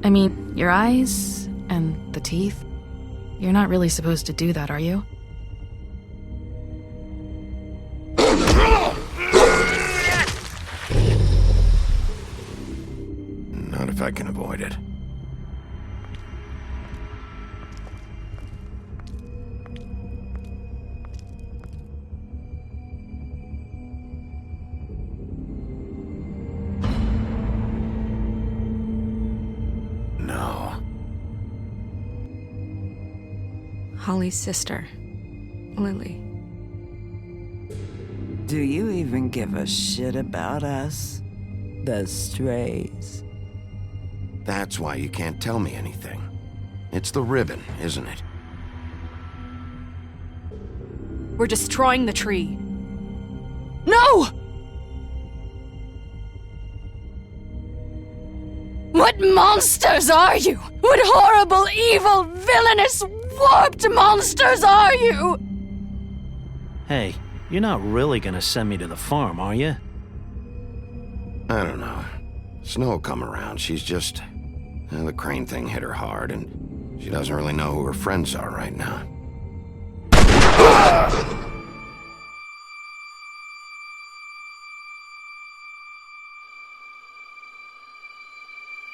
I mean, your eyes and the teeth. You're not really supposed to do that, are you? Not if I can avoid it. No. Holly's sister, Lily. Do you even give a shit about us? The strays. That's why you can't tell me anything. It's the ribbon, isn't it? We're destroying the tree. No! What monsters are you? What horrible, evil, villainous, warped monsters are you? Hey, you're not really gonna send me to the farm, are you? I don't know. Snow come around, she's just... the crane thing hit her hard, and she doesn't really know who her friends are right now.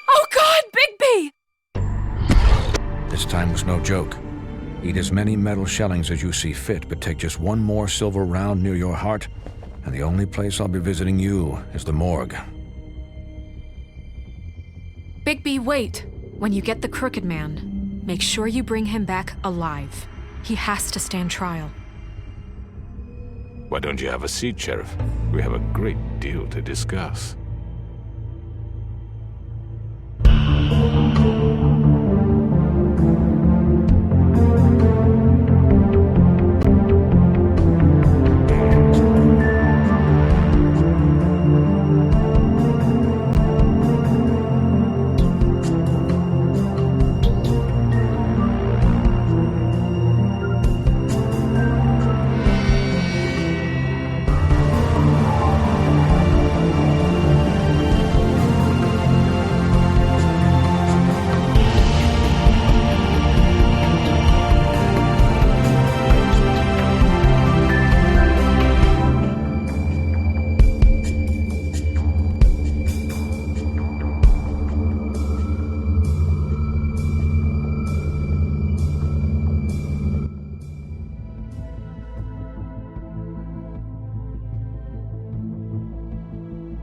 Oh God, Bigby! This time was no joke. Eat as many metal shellings as you see fit, but take just one more silver round near your heart, and the only place I'll be visiting you is the morgue. Bigby, wait. When you get the Crooked Man, make sure you bring him back alive. He has to stand trial. Why don't you have a seat, Sheriff? We have a great deal to discuss.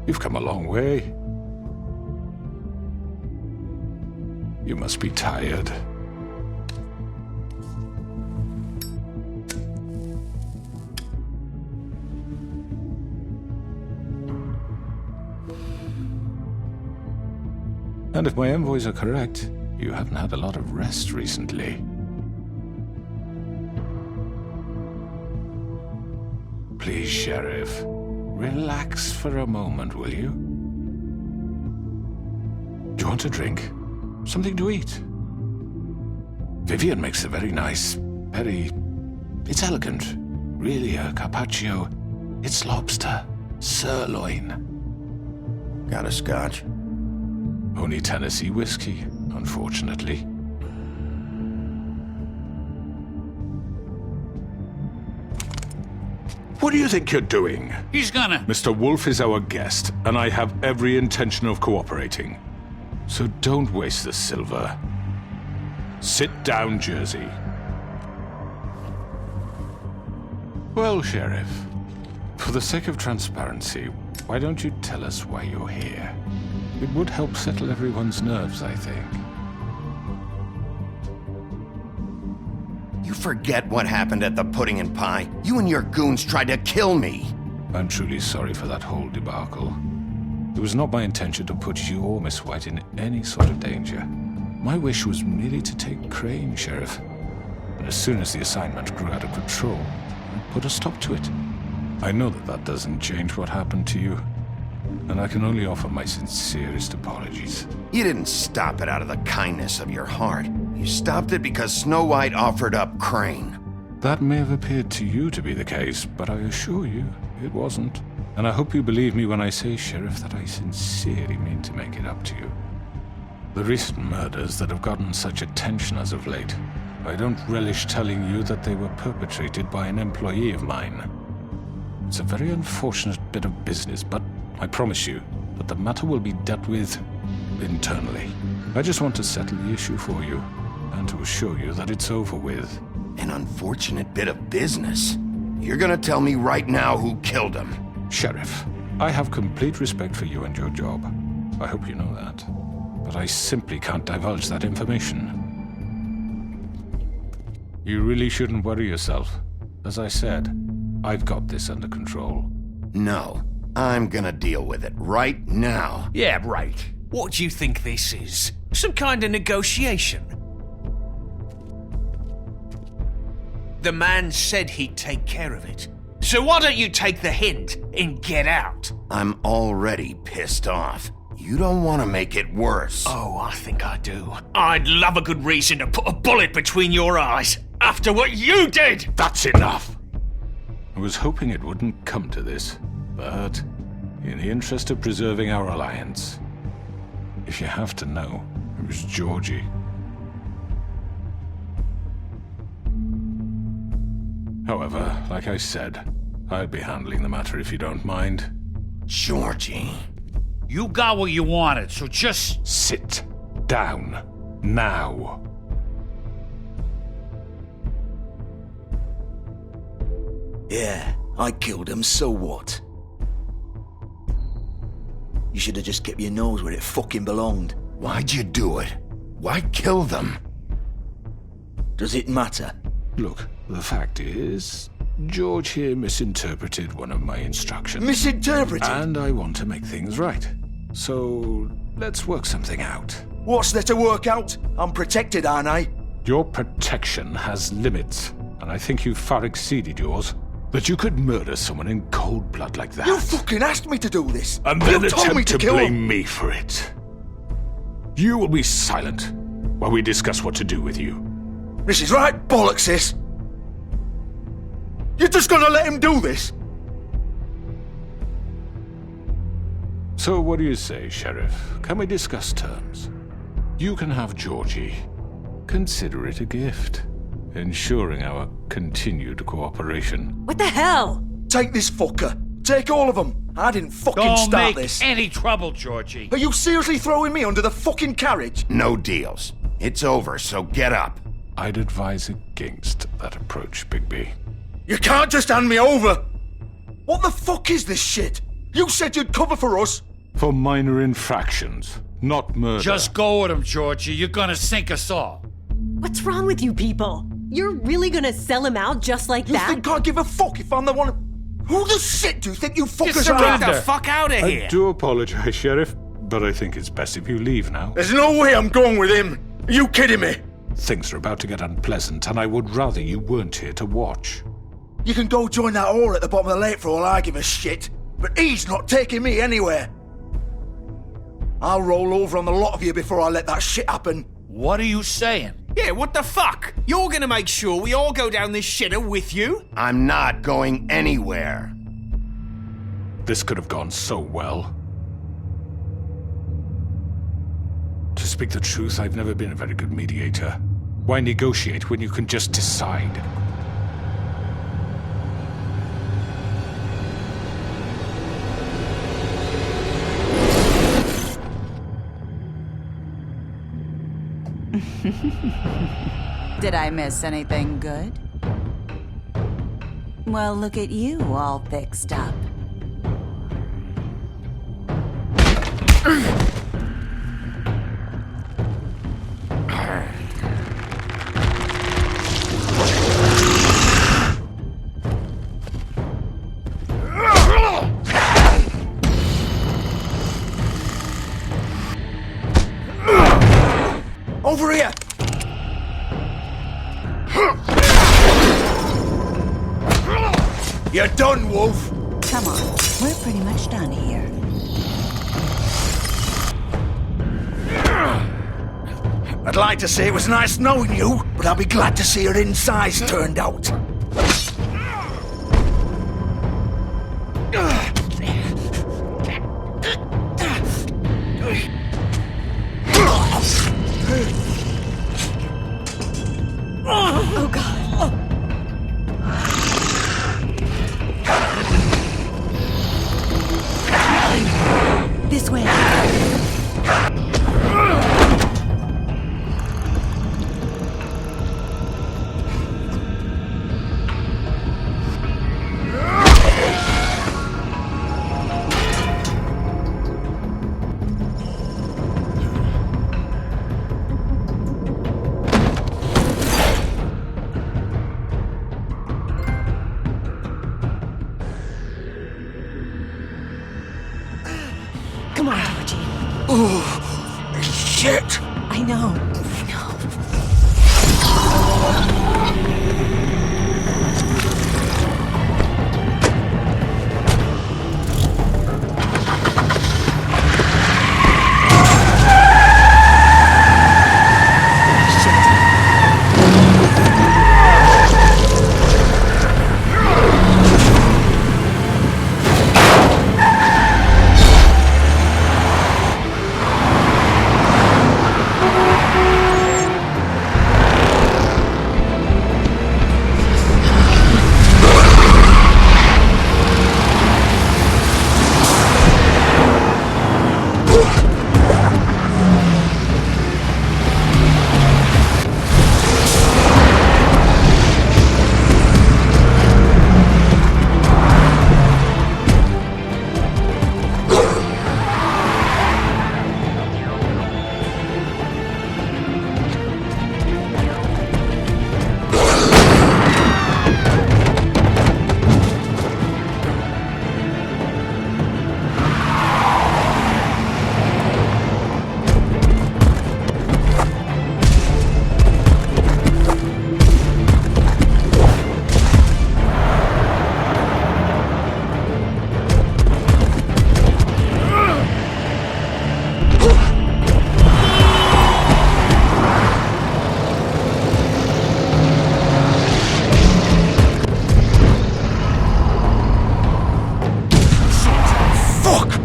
You've come a long way. You must be tired. And if my envoys are correct, you haven't had a lot of rest recently. Please, Sheriff, relax for a moment, will you? Do you want a drink? Something to eat? Vivian makes a very nice, it's elegant. Really a carpaccio. It's lobster, sirloin. Got a scotch? Only Tennessee whiskey, unfortunately. What do you think you're doing? He's gonna... Mr. Wolf is our guest, and I have every intention of cooperating. So don't waste the silver. Sit down, Jersey. Well, Sheriff, for the sake of transparency, why don't you tell us why you're here? It would help settle everyone's nerves, I think. You forget what happened at the Pudding and Pie? You and your goons tried to kill me! I'm truly sorry for that whole debacle. It was not my intention to put you or Miss White in any sort of danger. My wish was merely to take Crane, Sheriff. And as soon as the assignment grew out of control, I put a stop to it. I know that that doesn't change what happened to you, and I can only offer my sincerest apologies. You didn't stop it out of the kindness of your heart. You stopped it because Snow White offered up Crane. That may have appeared to you to be the case, but I assure you, it wasn't. And I hope you believe me when I say, Sheriff, that I sincerely mean to make it up to you. The recent murders that have gotten such attention as of late, I don't relish telling you that they were perpetrated by an employee of mine. It's a very unfortunate bit of business, but I promise you that the matter will be dealt with internally. I just want to settle the issue for you, and to assure you that it's over with. An unfortunate bit of business? You're gonna tell me right now who killed him? Sheriff, I have complete respect for you and your job. I hope you know that. But I simply can't divulge that information. You really shouldn't worry yourself. As I said, I've got this under control. No, I'm gonna deal with it right now. Yeah, right. What do you think this is? Some kind of negotiation? The man said he'd take care of it. So why don't you take the hint and get out? I'm already pissed off. You don't want to make it worse. Oh, I think I do. I'd love a good reason to put a bullet between your eyes after what you did! That's enough! I was hoping it wouldn't come to this, but in the interest of preserving our alliance, if you have to know, it was Georgie. However, like I said, I'll be handling the matter if you don't mind. Georgie. You got what you wanted, so just... Sit down. Now. Yeah, I killed him, so what? You should have just kept your nose where it fucking belonged. Why'd you do it? Why kill them? Does it matter? Look, the fact is, George here misinterpreted one of my instructions. Misinterpreted? And I want to make things right. So, let's work something out. What's there to work out? I'm protected, aren't I? Your protection has limits, and I think you've far exceeded yours. That you could murder someone in cold blood like that. You fucking asked me to do this! And then you told me attempt to to kill blame him. me for it. You will be silent while we discuss what to do with you. This is right bollocks, sis. You're just gonna let him do this? So what do you say, Sheriff? Can we discuss terms? You can have Georgie. Consider it a gift, ensuring our continued cooperation. What the hell? Take this fucker. Take all of them. I didn't fucking Don't start make this. any trouble, Georgie. Are you seriously throwing me under the fucking carriage? No deals. It's over, so get up. I'd advise against that approach, Bigby. You can't just hand me over! What the fuck is this shit? You said you'd cover for us! For minor infractions, not murder. Just go with him, Georgie. You're gonna sink us all. What's wrong with you people? You're really gonna sell him out just like You that? think I give a fuck if I'm the one... Who the shit do you think you fuckers are? surrender. Get the fuck out of here. I do apologize, Sheriff, but I think it's best if you leave now. There's no way I'm going with him! Are you kidding me? Things are about to get unpleasant, and I would rather you weren't here to watch. You can go join that whore at the bottom of the lake for all I give a shit, but he's not taking me anywhere. I'll roll over on the lot of you before I let that shit happen. What are you saying? Yeah, what the fuck? You're gonna make sure we all go down this shitter with you? I'm not going anywhere. This could have gone so well. To speak the truth, I've never been a very good mediator. Why negotiate when you can just decide? Did I miss anything good? Well, look at you, all fixed up. Over here! You're done, Wolf! Come on, we're pretty much done here. I'd like to say it was nice knowing you, but I'll be glad to see your insides turned out. Oh, God. This way. Come on, Georgie. Oh, shit! I know.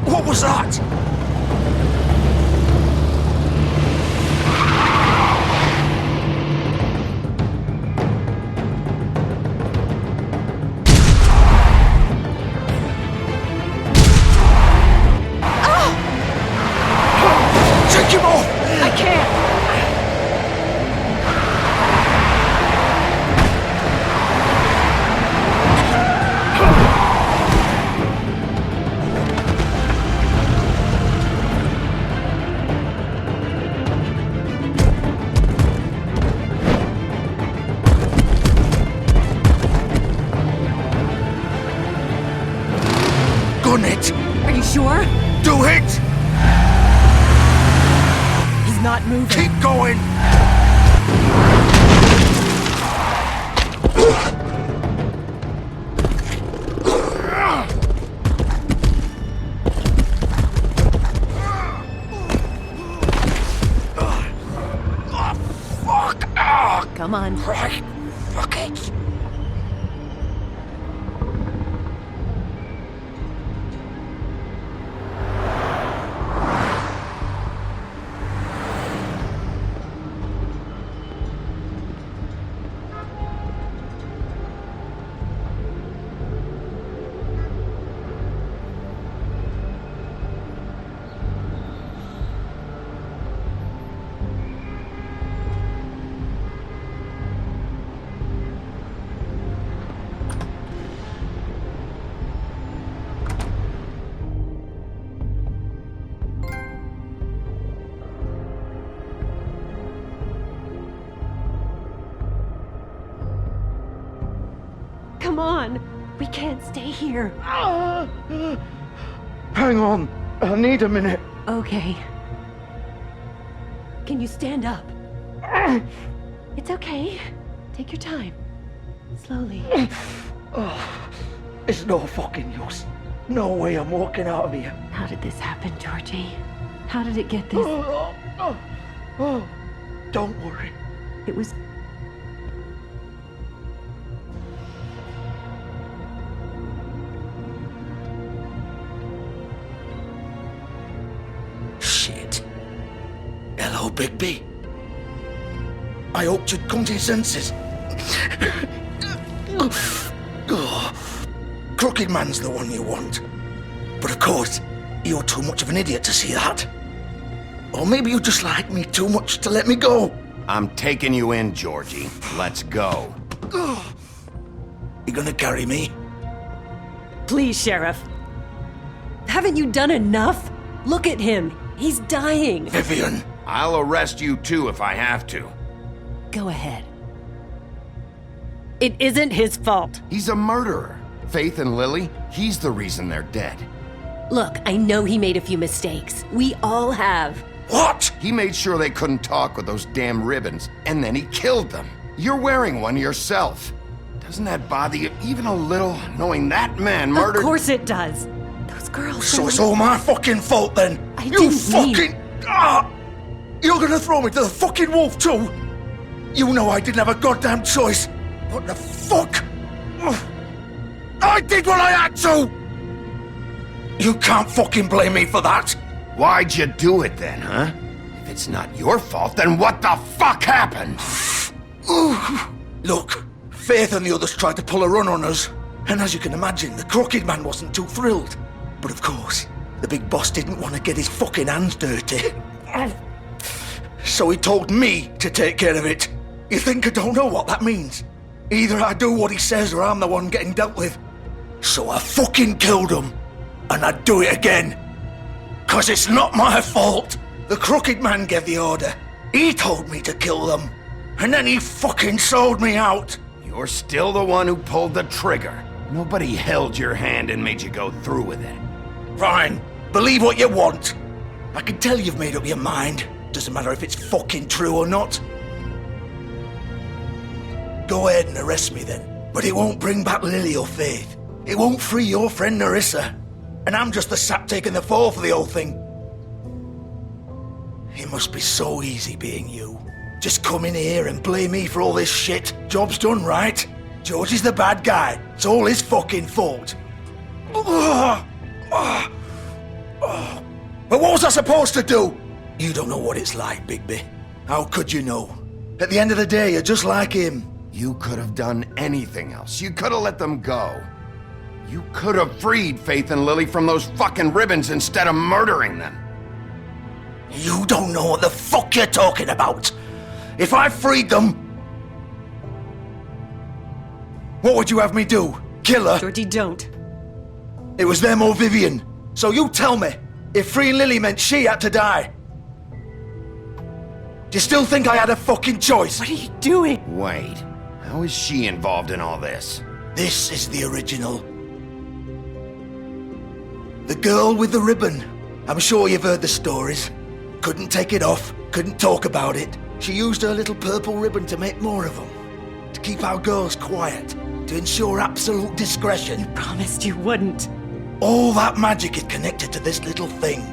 What was that? Take him off! I can't! Gun it! Are you sure? Do it! He's not moving. Keep going! Fuck! Come on. Right. Fuck it. Come on. We can't stay here. Hang on. I need a minute. Okay. Can you stand up? It's okay. Take your time. Slowly. It's no fucking use. No way I'm walking out of here. How did this happen, Georgie? How did it get this? Don't worry. It was... Shit. Hello, Bigby. I hoped you'd come to your senses. Crooked Man's the one you want. But of course, you're too much of an idiot to see that. Or maybe you just like me too much to let me go. I'm taking you in, Georgie. Let's go. You gonna carry me? Please, Sheriff. Haven't you done enough? Look at him. He's dying. Vivian. I'll arrest you too if I have to. Go ahead. It isn't his fault. He's a murderer. Faith and Lily, he's the reason they're dead. Look, I know he made a few mistakes. We all have. What? He made sure they couldn't talk with those damn ribbons, and then he killed them. You're wearing one yourself. Doesn't that bother you even a little, knowing that man murdered— Of course it does. Those girls— So it's all my fucking fault then? You fucking— You're gonna throw me to the fucking wolf too? You know I didn't have a goddamn choice. What the fuck? I did what I had to! You can't fucking blame me for that. Why'd you do it then, huh? If it's not your fault, then what the fuck happened? Look, Faith and the others tried to pull a run on us. And as you can imagine, the Crooked Man wasn't too thrilled. But of course, the big boss didn't want to get his fucking hands dirty. So he told me to take care of it. You think I don't know what that means? Either I do what he says or I'm the one getting dealt with. So I fucking killed him. And I'd do it again. 'Cause it's not my fault. The Crooked Man gave the order. He told me to kill them. And then he fucking sold me out. You're still the one who pulled the trigger. Nobody held your hand and made you go through with it. Fine. Believe what you want. I can tell you've made up your mind. Doesn't matter if it's fucking true or not. Go ahead and arrest me then. But it won't bring back Lily or Faith. It won't free your friend Narissa. And I'm just the sap taking the fall for the whole thing. It must be so easy being you. Just come in here and blame me for all this shit. Job's done, right? George is the bad guy. It's all his fucking fault. But what was I supposed to do? You don't know what it's like, Bigby. How could you know? At the end of the day, you're just like him. You could have done anything else. You could have let them go. You could have freed Faith and Lily from those fucking ribbons instead of murdering them. You don't know what the fuck you're talking about. If I freed them, what would you have me do? Kill her? Georgie, don't. It was them or Vivian. So you tell me, if freeing Lily meant she had to die, do you still think I had a fucking choice? What are you doing? Wait, how is she involved in all this? This is the original. The girl with the ribbon. I'm sure you've heard the stories. Couldn't take it off, couldn't talk about it. She used her little purple ribbon to make more of them. To keep our girls quiet. To ensure absolute discretion. You promised you wouldn't. All that magic is connected to this little thing.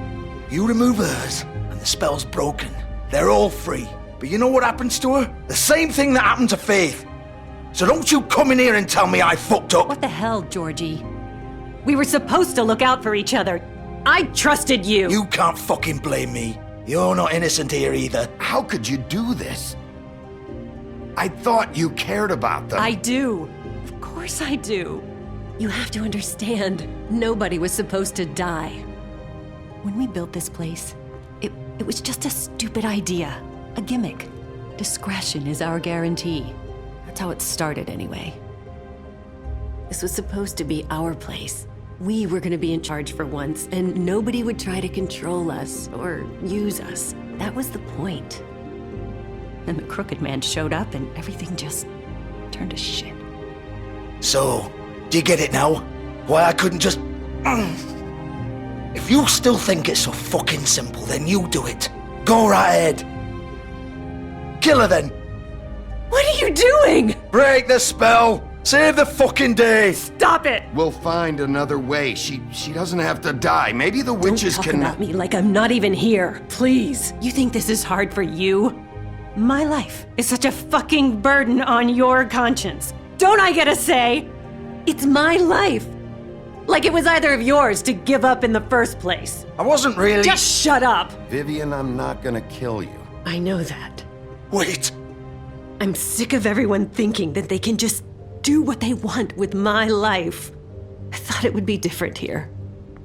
You remove hers, and the spell's broken. They're all free. But you know what happens to her? The same thing that happened to Faith. So don't you come in here and tell me I fucked up. What the hell, Georgie? We were supposed to look out for each other. I trusted you. You can't fucking blame me. You're not innocent here either. How could you do this? I thought you cared about them. I do. Of course I do. You have to understand, nobody was supposed to die. When we built this place, it was just a stupid idea. A gimmick. Discretion is our guarantee. That's how it started anyway. This was supposed to be our place. We were gonna be in charge for once, and nobody would try to control us or use us. That was the point. Then the Crooked Man showed up and everything just turned to shit. So, do you get it now? Why I couldn't just... If you still think it's so fucking simple, then you do it. Go right ahead. Kill her then. What are you doing? Break the spell. Save the fucking day. Stop it. We'll find another way. She doesn't have to die. Maybe the witches Don't talk can... about me like I'm not even here. Please. You think this is hard for you? My life is such a fucking burden on your conscience. Don't I get a say? It's my life. Like it was either of yours to give up in the first place. I wasn't really... Just shut up. Vivian, I'm not gonna kill you. I know that. Wait. I'm sick of everyone thinking that they can just do what they want with my life. I thought it would be different here.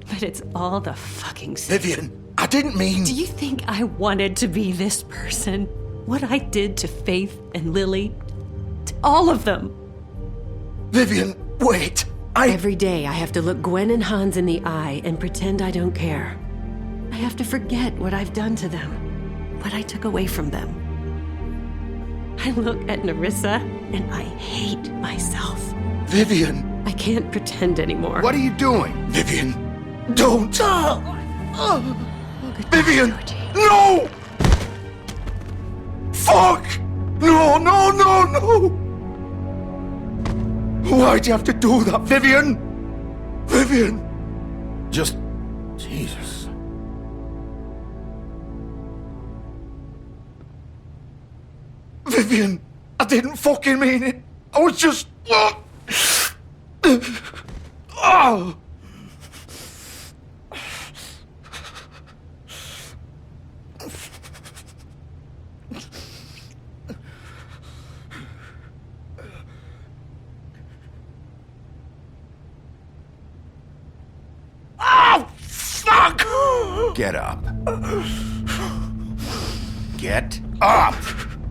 But it's all the fucking same. Vivian, I didn't mean... Do you think I wanted to be this person? What I did to Faith and Lily? To all of them? Vivian, wait. Every day I have to look Gwen and Hans in the eye and pretend I don't care. I have to forget what I've done to them, what I took away from them. I look at Nerissa and I hate myself. Vivian. I can't pretend anymore. What are you doing? Vivian, don't. Vivian, no! Fuck! No, no, no, no! Why'd you have to do that, Vivian? Vivian! Just... Jesus. Vivian, I didn't fucking mean it. I was just... Oh! Oh, fuck! Get up. Get up!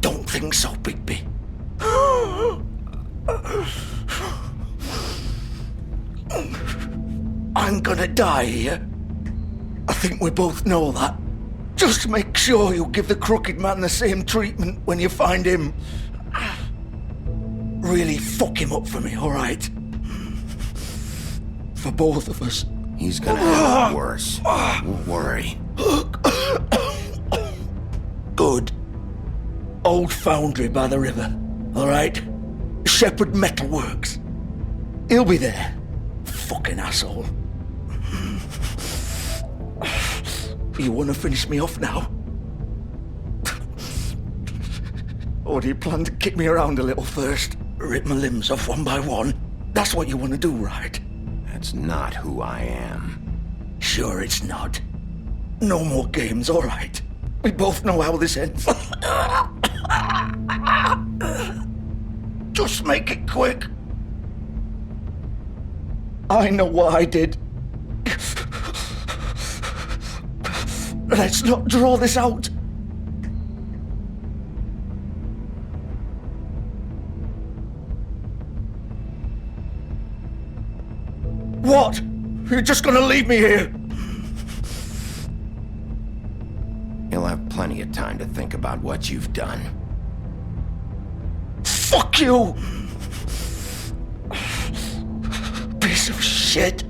Don't think so, Bigby. I'm gonna die here. I think we both know that. Just make sure you give the crooked man the same treatment when you find him. Really fuck him up for me, alright? For both of us. He's gonna have it worse. Don't worry. Good. Old foundry by the river, alright? Shepherd Metalworks. He'll be there. Fucking asshole. You wanna finish me off now? Or do you plan to kick me around a little first? Rip my limbs off one by one? That's what you wanna do, right? That's not who I am. Sure it's not. No more games, alright? We both know how this ends. Just make it quick. I know what I did. Let's not draw this out. What? You're just gonna leave me here? You'll have plenty of time to think about what you've done. Fuck you! Piece of shit.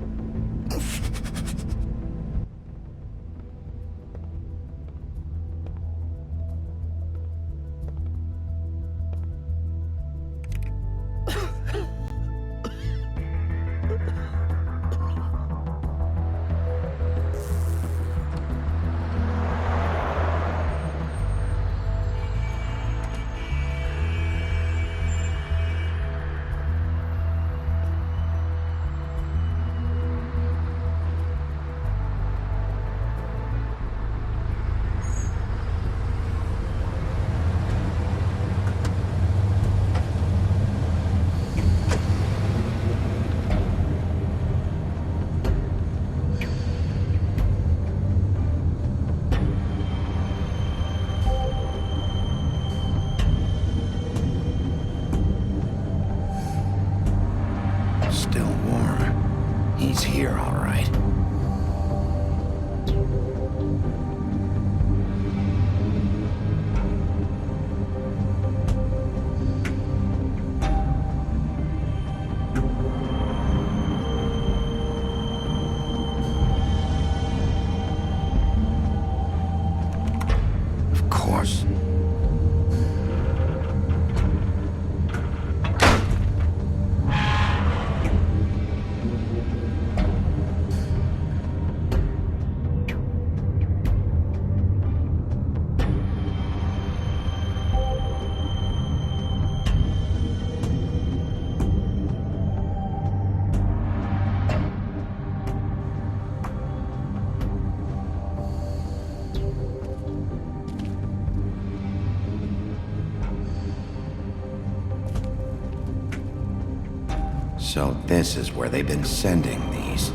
So this is where they've been sending these.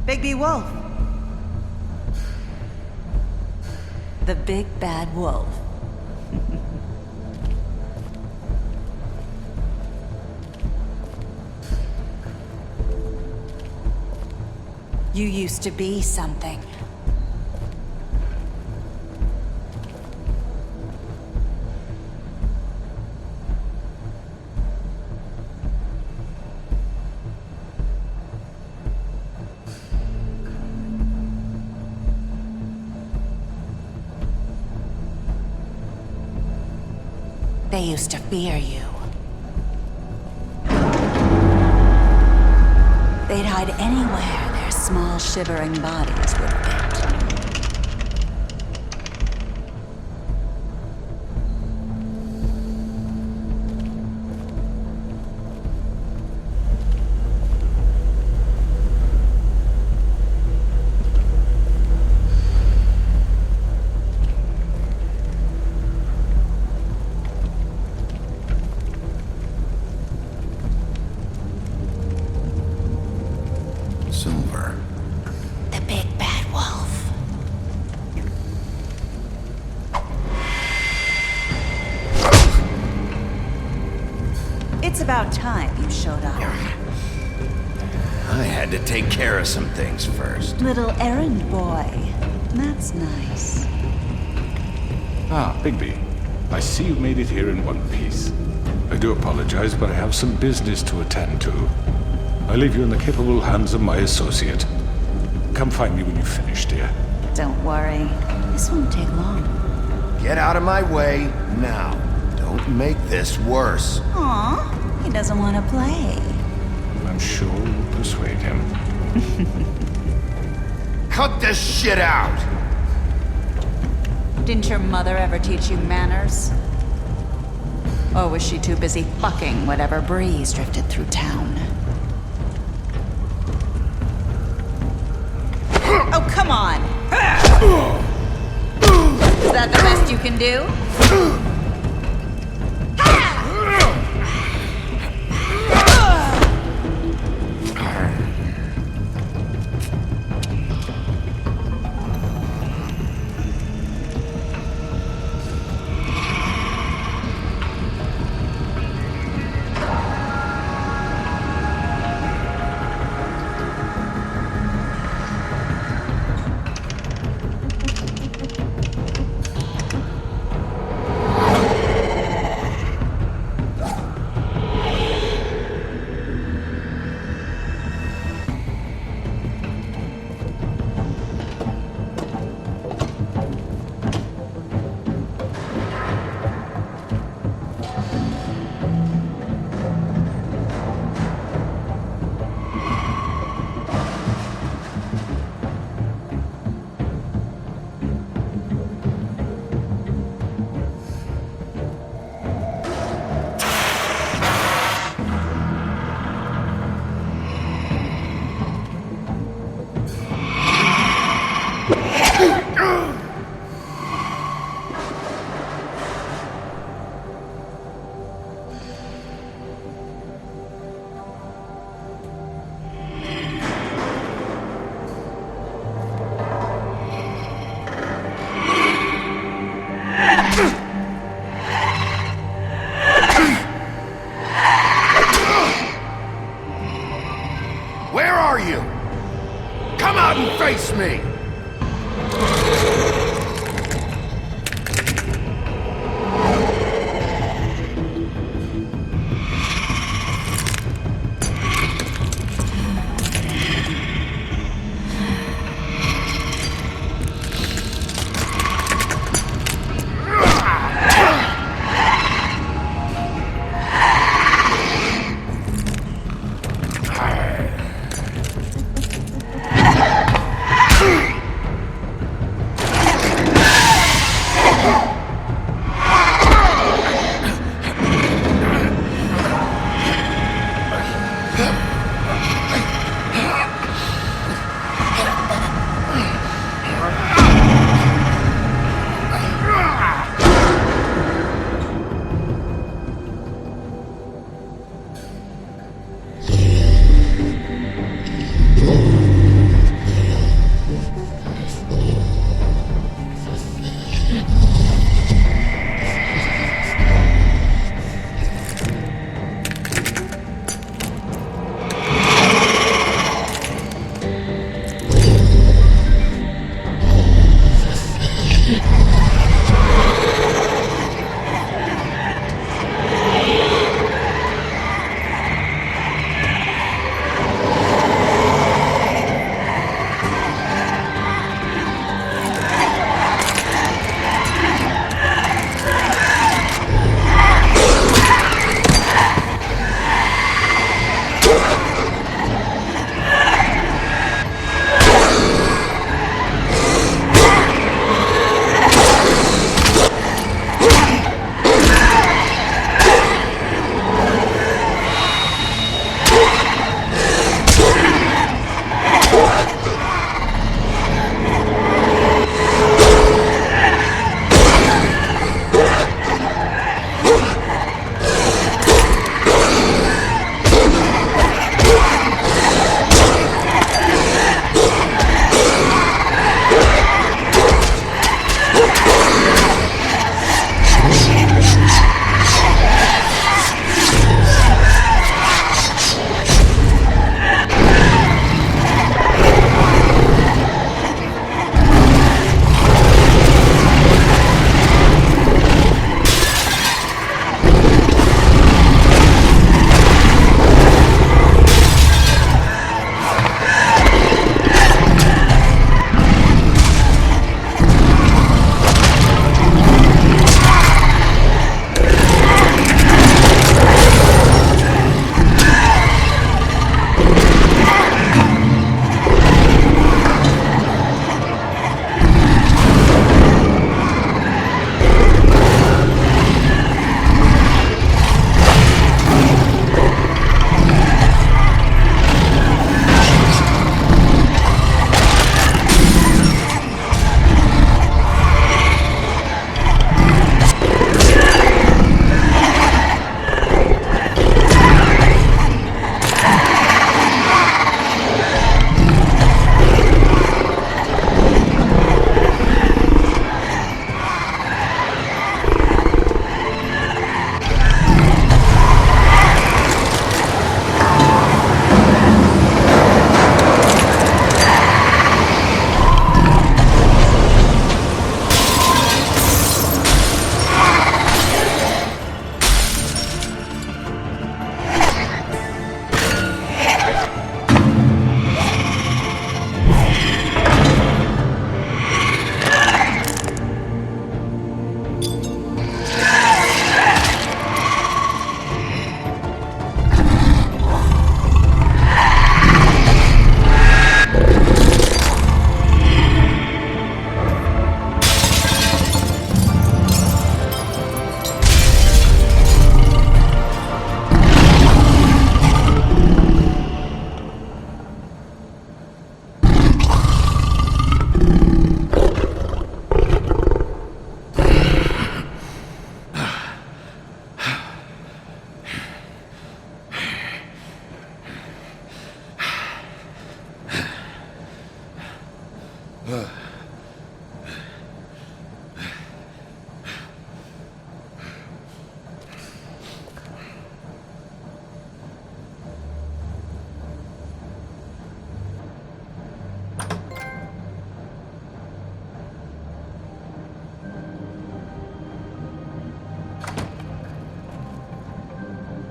Bigby Wolf. The big bad wolf. You used to be something. They used to fear you. They'd hide anywhere their small, shivering bodies would fit. Silver. The big bad wolf. It's about time you showed up. I had to take care of some things first. Little errand boy. That's nice. Ah, Bigby. I see you made it here in one piece. I do apologize, but I have some business to attend to. I leave you in the capable hands of my associate. Come find me when you've finished, dear. Don't worry. This won't take long. Get out of my way now. Don't make this worse. Aw, he doesn't want to play. I'm sure we'll persuade him. Cut this shit out! Didn't your mother ever teach you manners? Or was she too busy fucking whatever breeze drifted through town? Oh, come on! Is that the best you can do? Where are you? Come out and face me!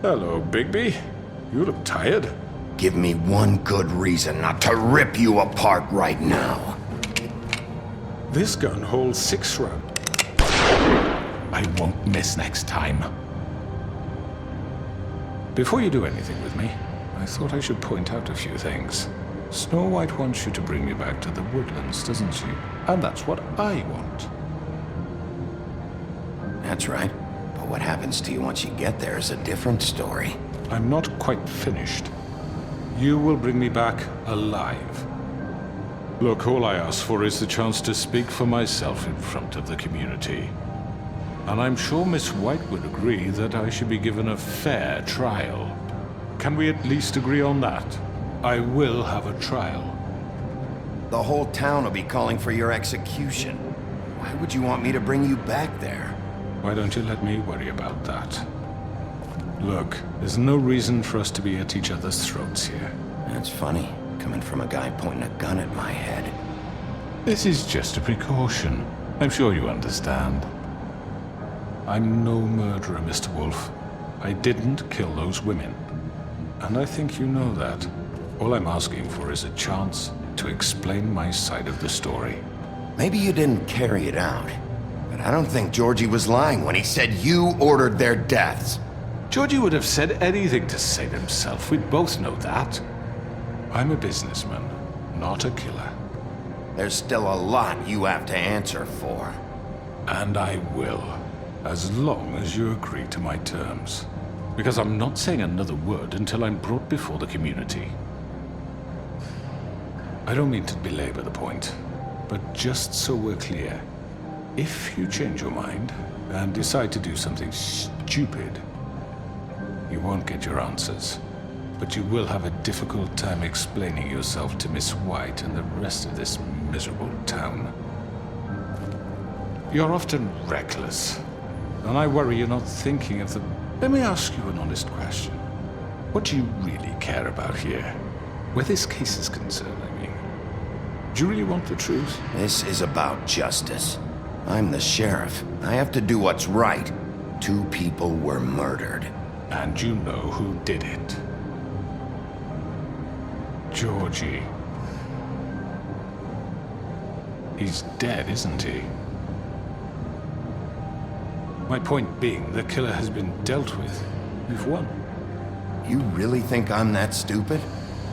Hello, Bigby. You look tired. Give me one good reason not to rip you apart right now. This gun holds 6 rounds. I won't miss next time. Before you do anything with me, I thought I should point out a few things. Snow White wants you to bring me back to the woodlands, doesn't she? And that's what I want. That's right. But what happens to you once you get there is a different story. I'm not quite finished. You will bring me back alive. Look, all I ask for is the chance to speak for myself in front of the community. And I'm sure Miss White would agree that I should be given a fair trial. Can we at least agree on that? I will have a trial. The whole town will be calling for your execution. Why would you want me to bring you back there? Why don't you let me worry about that? Look, there's no reason for us to be at each other's throats here. That's funny, coming from a guy pointing a gun at my head. This is just a precaution. I'm sure you understand. I'm no murderer, Mr. Wolf. I didn't kill those women. And I think you know that. All I'm asking for is a chance to explain my side of the story. Maybe you didn't carry it out, but I don't think Georgie was lying when he said you ordered their deaths. Georgie would have said anything to save himself. We both know that. I'm a businessman, not a killer. There's still a lot you have to answer for. And I will, as long as you agree to my terms. Because I'm not saying another word until I'm brought before the community. I don't mean to belabor the point, but just so we're clear, if you change your mind and decide to do something stupid, you won't get your answers. But you will have a difficult time explaining yourself to Miss White and the rest of this miserable town. You're often reckless, and I worry you're not thinking of the... Let me ask you an honest question. What do you really care about here? Where this case is concerned, I mean. Do you really want the truth? This is about justice. I'm the sheriff. I have to do what's right. 2 people were murdered. And you know who did it. Georgie. He's dead, isn't he? My point being, the killer has been dealt with. We've won. You really think I'm that stupid?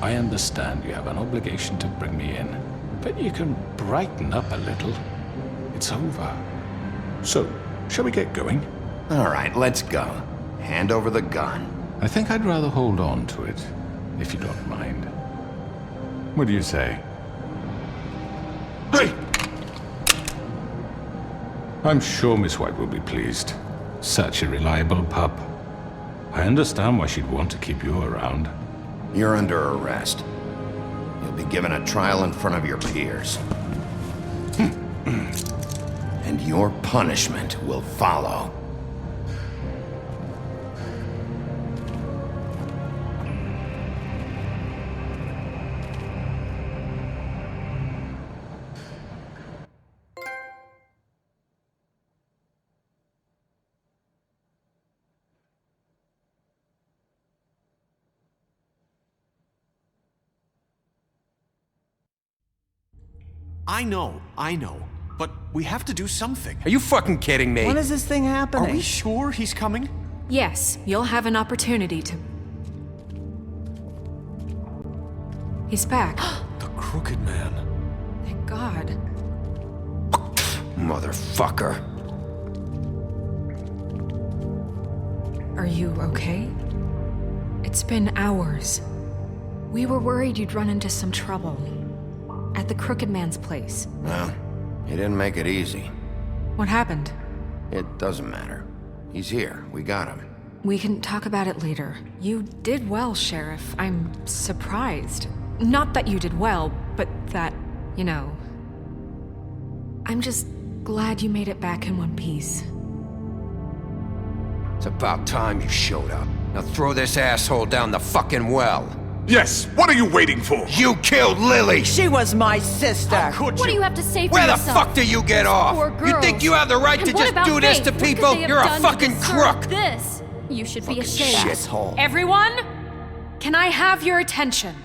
I understand you have an obligation to bring me in, but you can brighten up a little. It's over. So, shall we get going? All right, let's go. Hand over the gun. I think I'd rather hold on to it, if you don't mind. What do you say? Hey! I'm sure Miss White will be pleased. Such a reliable pup. I understand why she'd want to keep you around. You're under arrest. You'll be given a trial in front of your peers. And your punishment will follow. I know. But we have to do something. Are you fucking kidding me? When is this thing happening? Are we sure he's coming? Yes, you'll have an opportunity to... He's back. The Crooked Man. Thank God. Motherfucker. Are you okay? It's been hours. We were worried you'd run into some trouble. At the Crooked Man's place. Well, he didn't make it easy. What happened? It doesn't matter. He's here. We got him. We can talk about it later. You did well, Sheriff. I'm surprised. Not that you did well, but that, you know... I'm just glad you made it back in one piece. It's about time you showed up. Now throw this asshole down the fucking well. Yes, what are you waiting for? You killed Lily! She was my sister! How could you? What do you have to say for Where yourself? the fuck do you get off? Poor girls. You think you have the right And to what just about do this Faith? to What could people? they have You're a done to fucking deserve crook! This. You should be ashamed. Shithole. Everyone? Can I have your attention?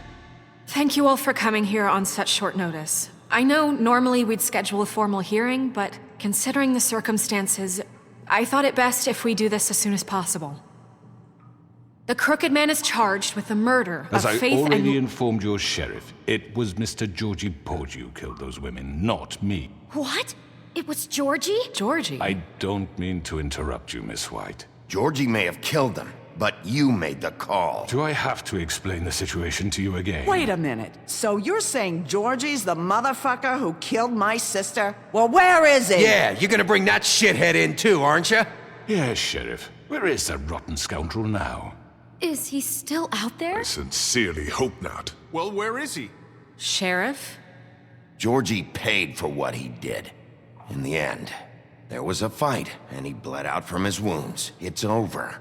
Thank you all for coming here on such short notice. I know normally we'd schedule a formal hearing, but considering the circumstances, I thought it best if we do this as soon as possible. The Crooked Man is charged with the murder As of I Faith already and... informed your sheriff, it was Mr. Georgie Porgy who killed those women, not me. What? It was Georgie? Georgie? I don't mean to interrupt you, Miss White. Georgie may have killed them, but you made the call. Do I have to explain the situation to you again? Wait a minute. So you're saying Georgie's the motherfucker who killed my sister? Well, where is he? Yeah, you're gonna bring that shithead in too, aren't you? Yes, Sheriff. Where is that rotten scoundrel now? Is he still out there? I sincerely hope not. Well, where is he? Sheriff? Georgie paid for what he did. In the end, there was a fight, and he bled out from his wounds. It's over.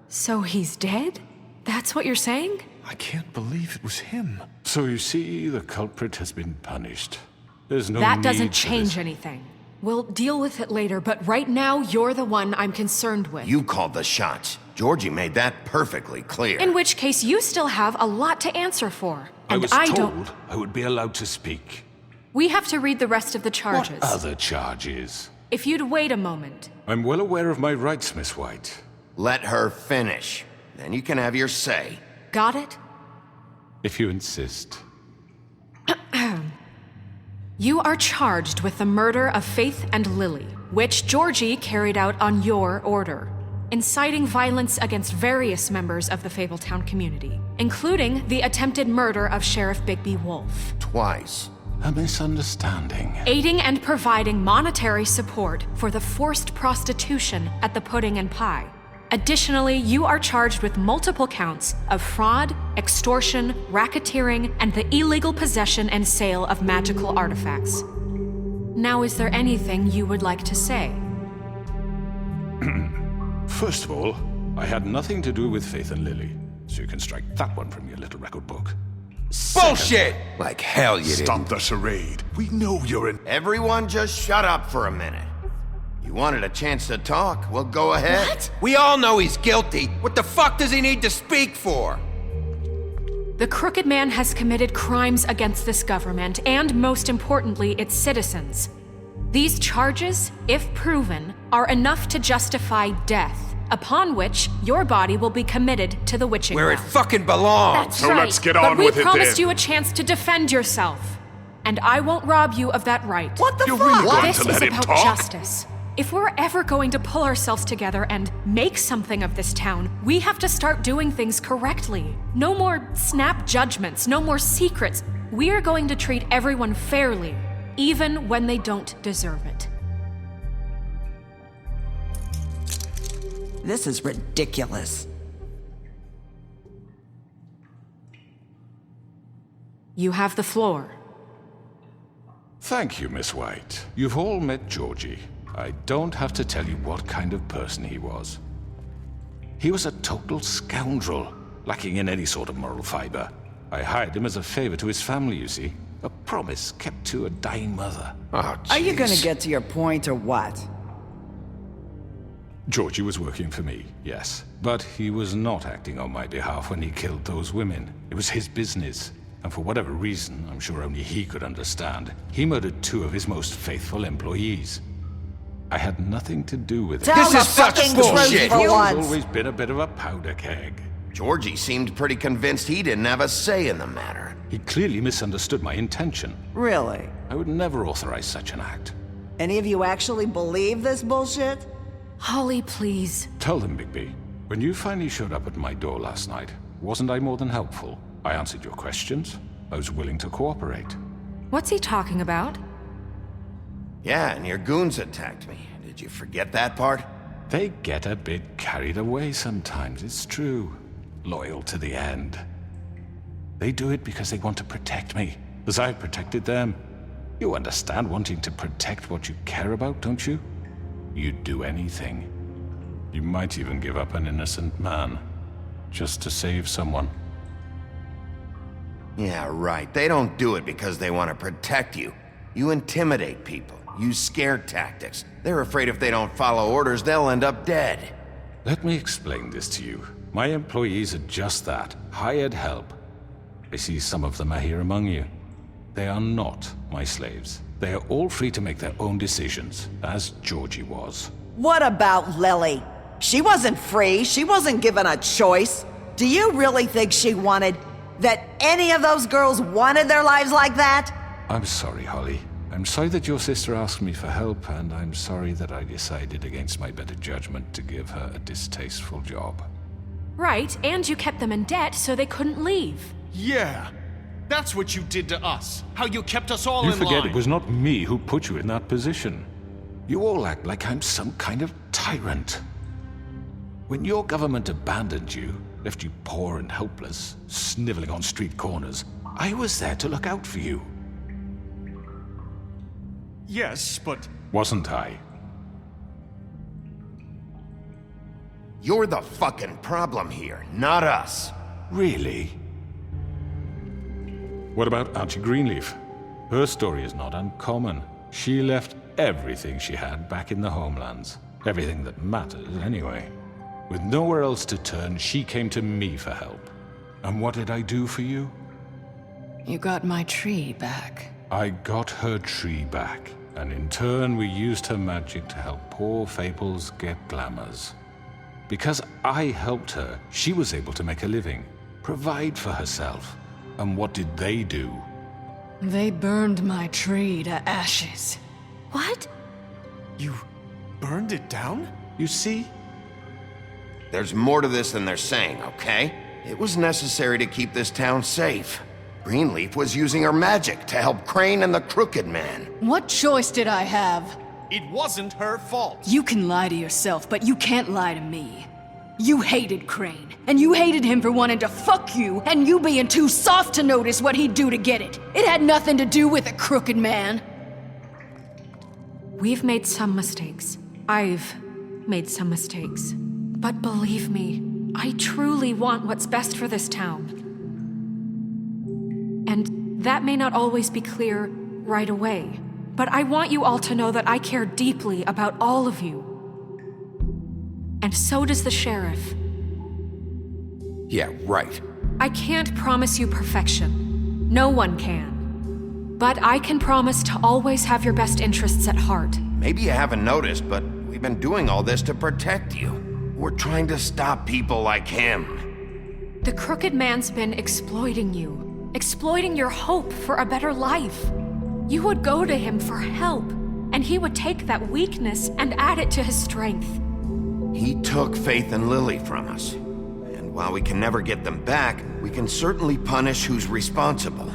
So he's dead? That's what you're saying? I can't believe it was him. So you see, the culprit has been punished. There's no That need doesn't for change this. anything. We'll deal with it later, but right now, you're the one I'm concerned with. You called the shots. Georgie made that perfectly clear. In which case, you still have a lot to answer for. I And was I told don't. I would be allowed to speak. We have to read the rest of the charges. What other charges? If you'd wait a moment. I'm well aware of my rights, Miss White. Let her finish. Then you can have your say. Got it? If you insist. You are charged with the murder of Faith and Lily, which Georgie carried out on your order, inciting violence against various members of the Fabletown community, including the attempted murder of Sheriff Bigby Wolf. Twice. A misunderstanding. Aiding and providing monetary support for the forced prostitution at the Pudding and Pie. Additionally, you are charged with multiple counts of fraud, extortion, racketeering, and the illegal possession and sale of magical artifacts. Now, is there anything you would like to say? First of all, I had nothing to do with Faith and Lily, so you can strike that one from your little record book. Bullshit! Like hell you Stop didn't. the charade. We know you're in. Everyone just shut up for a minute. You wanted a chance to talk? Well, go ahead. What? We all know he's guilty. What the fuck does he need to speak for? The Crooked Man has committed crimes against this government and, most importantly, its citizens. These charges, if proven, are enough to justify death, upon which your body will be committed to the witching Where it ground. fucking belongs. That's So right. let's get on but with we it promised then. you a chance to defend yourself, and I won't rob you of that right. What the You're fuck? really going This to is let him about talk? justice. If we're ever going to pull ourselves together and make something of this town, we have to start doing things correctly. No more snap judgments, no more secrets. We are going to treat everyone fairly, even when they don't deserve it. This is ridiculous. You have the floor. Thank you, Miss White. You've all met Georgie. I don't have to tell you what kind of person he was. He was a total scoundrel, lacking in any sort of moral fiber. I hired him as a favor to his family, you see. A promise kept to a dying mother. Oh, Are you gonna jeez. get to your point or what? Georgie was working for me, yes. But he was not acting on my behalf when he killed those women. It was his business. And for whatever reason, I'm sure only he could understand, he murdered 2 of his most faithful employees. I had nothing to do with it. Tell This the is such fucking bullshit. truth for He's once. always been a bit of a powder keg. Georgie seemed pretty convinced he didn't have a say in the matter. He clearly misunderstood my intention. Really? I would never authorize such an act. Any of you actually believe this bullshit? Holly, please. Tell them, Bigby, when you finally showed up at my door last night, wasn't I more than helpful? I answered your questions. I was willing to cooperate. What's he talking about? Yeah, and your goons attacked me. Did you forget that part? They get a bit carried away sometimes, it's true. Loyal to the end. They do it because they want to protect me, as I protected them. You understand wanting to protect what you care about, don't you? You'd do anything. You might even give up an innocent man, just to save someone. Yeah, right. They don't do it because they want to protect you. You intimidate people, use scare tactics. They're afraid if they don't follow orders, they'll end up dead. Let me explain this to you. My employees are just that, hired help. I see some of them are here among you. They are not my slaves. They are all free to make their own decisions, as Georgie was. What about Lily? She wasn't free. She wasn't given a choice. Do you really think she wanted... that any of those girls wanted their lives like that? I'm sorry, Holly. I'm sorry that your sister asked me for help, and I'm sorry that I decided against my better judgment to give her a distasteful job. Right, and you kept them in debt so they couldn't leave. Yeah. That's what you did to us. How you kept us all You in forget line. it was not me who put you in that position. You all act like I'm some kind of tyrant. When your government abandoned you, left you poor and helpless, sniveling on street corners, I was there to look out for you. Yes, but... Wasn't I? You're the fucking problem here, not us. Really? What about Archie Greenleaf? Her story is not uncommon. She left everything she had back in the homelands. Everything that matters, anyway. With nowhere else to turn, she came to me for help. And what did I do for you? You got my tree back. I got her tree back, and in turn we used her magic to help poor Fables get glamours. Because I helped her, she was able to make a living, provide for herself. And what did they do? They burned my tree to ashes. What? You burned it down? You see? There's more to this than they're saying, okay? It was necessary to keep this town safe. Greenleaf was using her magic to help Crane and the Crooked Man. What choice did I have? It wasn't her fault. You can lie to yourself, but you can't lie to me. You hated Crane, and you hated him for wanting to fuck you, and you being too soft to notice what he'd do to get it. It had nothing to do with a Crooked Man. We've made some mistakes. I've made some mistakes. But believe me, I truly want what's best for this town. And that may not always be clear right away, but I want you all to know that I care deeply about all of you. And so does the sheriff. Yeah, right. I can't promise you perfection. No one can. But I can promise to always have your best interests at heart. Maybe you haven't noticed, but we've been doing all this to protect you. We're trying to stop people like him. The Crooked Man's been exploiting you. Exploiting your hope for a better life. You would go to him for help, and he would take that weakness and add it to his strength. He took Faith and Lily from us. And while we can never get them back, we can certainly punish who's responsible.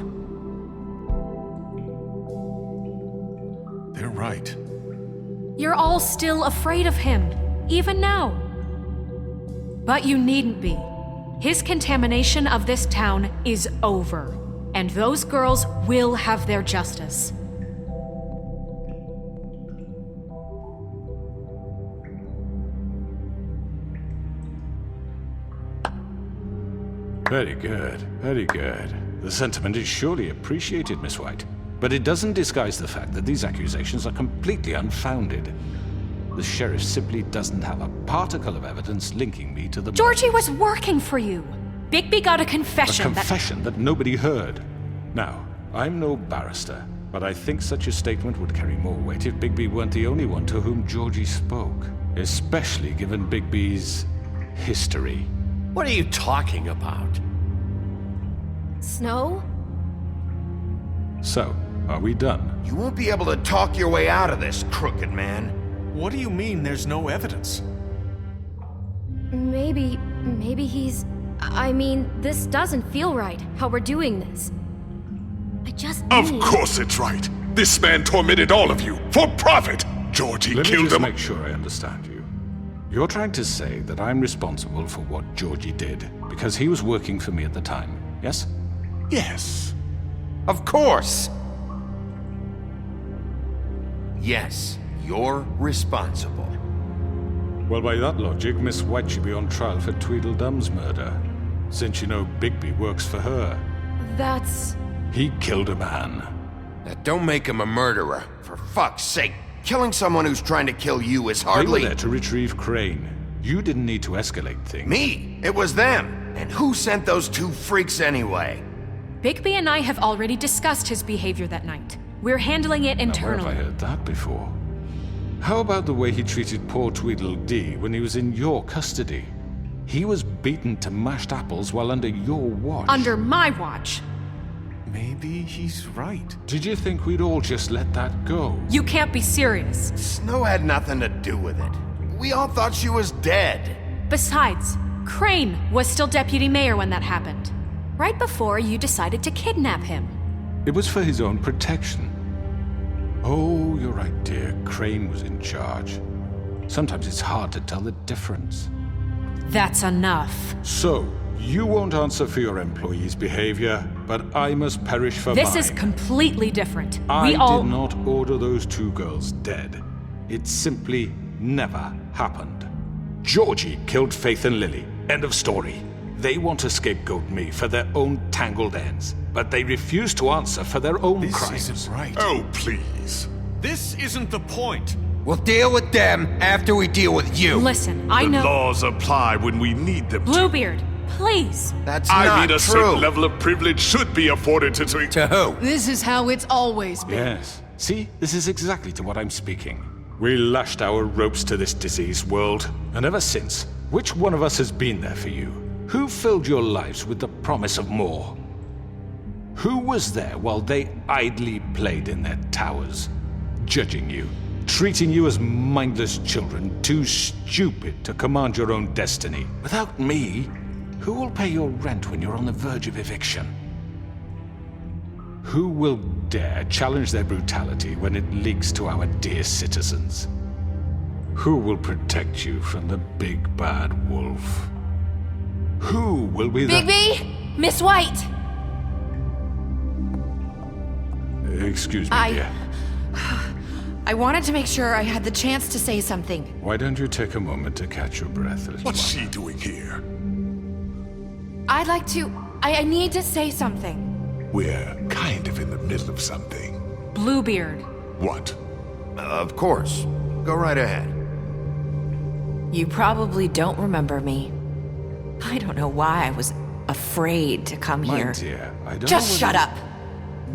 They're right. You're all still afraid of him, even now. But you needn't be. His contamination of this town is over, and those girls will have their justice. Very good, very good. The sentiment is surely appreciated, Miss White. But it doesn't disguise the fact that these accusations are completely unfounded. The sheriff simply doesn't have a particle of evidence linking me to the... Georgie was working for you. Bigby got a confession. A confession that nobody heard. Now, I'm no barrister, but I think such a statement would carry more weight if Bigby weren't the only one to whom Georgie spoke. Especially given Bigby's history. What are you talking about? Snow? So, are we done? You won't be able to talk your way out of this, Crooked Man. What do you mean there's no evidence? Maybe he's... I mean, this doesn't feel right, how we're doing this. I just Of course it's right. This man tormented all of you, for profit! Georgie Let me killed just him. make sure I understand you. You're trying to say that I'm responsible for what Georgie did, because he was working for me at the time, yes? Yes. Of course! Yes, you're responsible. Well, by that logic, Miss White should be on trial for Tweedledum's murder, since you know Bigby works for her. That's... He killed a man. Now, don't make him a murderer, for fuck's sake. Killing someone who's trying to kill you is hardly... They were there to retrieve Crane. You didn't need to escalate things. Me? It was them. And who sent those two freaks anyway? Bigby and I have already discussed his behavior that night. We're handling it internally. Now, where have I heard that before? How about the way he treated poor Tweedledee when he was in your custody? He was beaten to mashed apples while under your watch. Under my watch. Maybe he's right. Did you think we'd all just let that go? You can't be serious. Snow had nothing to do with it. We all thought she was dead. Besides, Crane was still deputy mayor when that happened. Right before you decided to kidnap him. It was for his own protection. Oh, you're right, dear. Crane was in charge. Sometimes it's hard to tell the difference. That's enough. So, you won't answer for your employees' behavior, but I must perish for mine. This is completely different. I We all... did not order those 2 girls dead. It simply never happened. Georgie killed Faith and Lily. End of story. They want to scapegoat me for their own tangled ends, but they refuse to answer for their own crimes. This isn't right. Oh, please. This isn't the point. We'll deal with them after we deal with you. Listen, I The know... laws apply when we need them to. Bluebeard, please. That's I not mean, a true. certain level of privilege should be afforded to... To who? This is how it's always been. Yes. See, this is exactly to what I'm speaking. We lashed our ropes to this diseased world, and ever since, which one of us has been there for you? Who filled your lives with the promise of more? Who was there while they idly played in their towers, judging you, treating you as mindless children, too stupid to command your own destiny? Without me, who will pay your rent when you're on the verge of eviction? Who will dare challenge their brutality when it leaks to our dear citizens? Who will protect you from the big bad wolf? Who will be the... Bigby! Miss White! Excuse me, dear. I wanted to make sure I had the chance to say something. Why don't you take a moment to catch your breath, little What's one? she doing here? I'd like to... I need to say something. We're kind of in the middle of something. Bluebeard. What? Of course. Go right ahead. You probably don't remember me. I don't know why I was afraid to come My here. dear, I don't Just know shut up!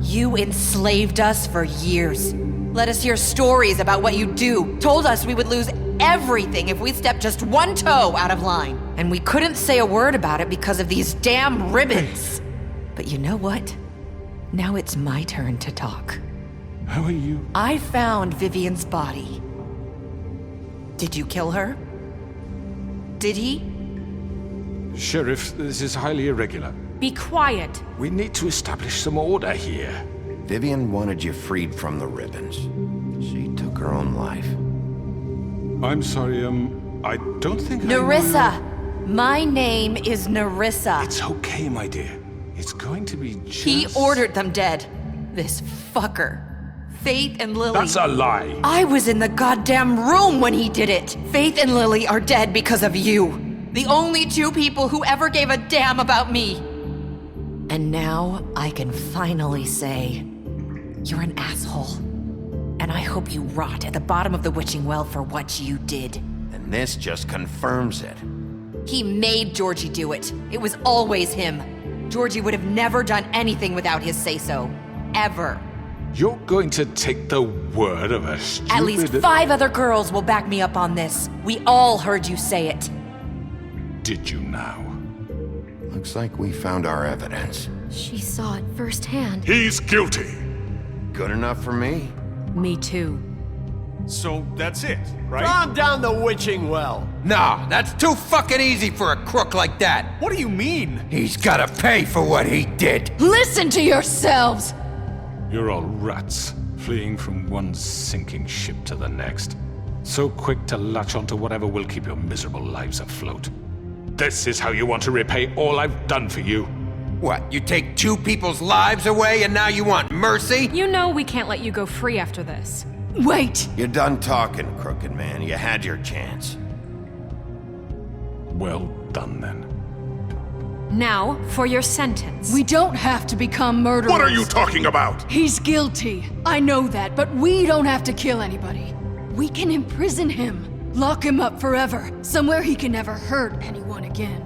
You enslaved us for years. Let us hear stories about what you do. Told us we would lose everything if we stepped just one toe out of line. And we couldn't say a word about it because of these damn ribbons. But you know what? Now it's my turn to talk. How are you? I found Vivian's body. Did you kill her? Did he? Sheriff, this is highly irregular. Be quiet. We need to establish some order here. Vivian wanted you freed from the ribbons. She took her own life. I'm sorry, I don't think Nerissa! My name is Nerissa. It's okay, my dear. It's going to be just... He ordered them dead. This fucker. Faith and Lily. That's a lie. I was in the goddamn room when he did it. Faith and Lily are dead because of you. The only 2 people who ever gave a damn about me. And now I can finally say, you're an asshole. And I hope you rot at the bottom of the witching well for what you did. And this just confirms it. He made Georgie do it. It was always him. Georgie would have never done anything without his say-so. Ever. You're going to take the word of a stupid... At least 5 other girls will back me up on this. We all heard you say it. Did you now? Looks like we found our evidence. She saw it firsthand. He's guilty. Good enough for me. Me too. So that's it, right? Calm down the witching well. Nah, that's too fucking easy for a crook like that. What do you mean? He's gotta pay for what he did. Listen to yourselves! You're all rats, fleeing from one sinking ship to the next. So quick to latch onto whatever will keep your miserable lives afloat. This is how you want to repay all I've done for you? What, you take 2 people's lives away and now you want mercy? You know we can't let you go free after this. Wait! You're done talking, crooked man. You had your chance. Well done, then. Now, for your sentence. We don't have to become murderers. What are you talking about? He's guilty. I know that, but we don't have to kill anybody. We can imprison him. Lock him up forever. Somewhere he can never hurt anyone again.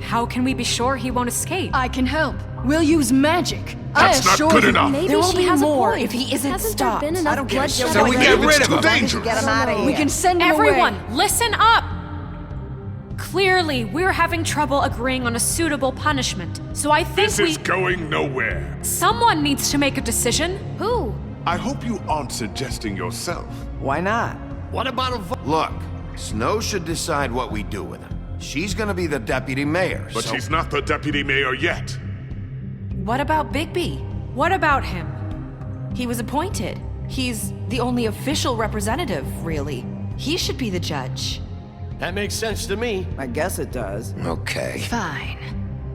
How can we be sure he won't escape? I can help. We'll use magic. That's not good enough. There will be more if he isn't Hasn't stopped. there been enough bloodshed? So we get rid of him. Dangerous. Get him out of here. We can send him Everyone, away. listen up! Clearly, we're having trouble agreeing on a suitable punishment, so I think This is going nowhere. Someone needs to make a decision. Who? I hope you aren't suggesting yourself. Why not? What about a vote? Look, Snow should decide what we do with him. She's gonna be the deputy mayor, But so... she's not the deputy mayor yet. What about Bigby? What about him? He was appointed. He's the only official representative, really. He should be the judge. That makes sense to me. I guess it does. Okay. Fine.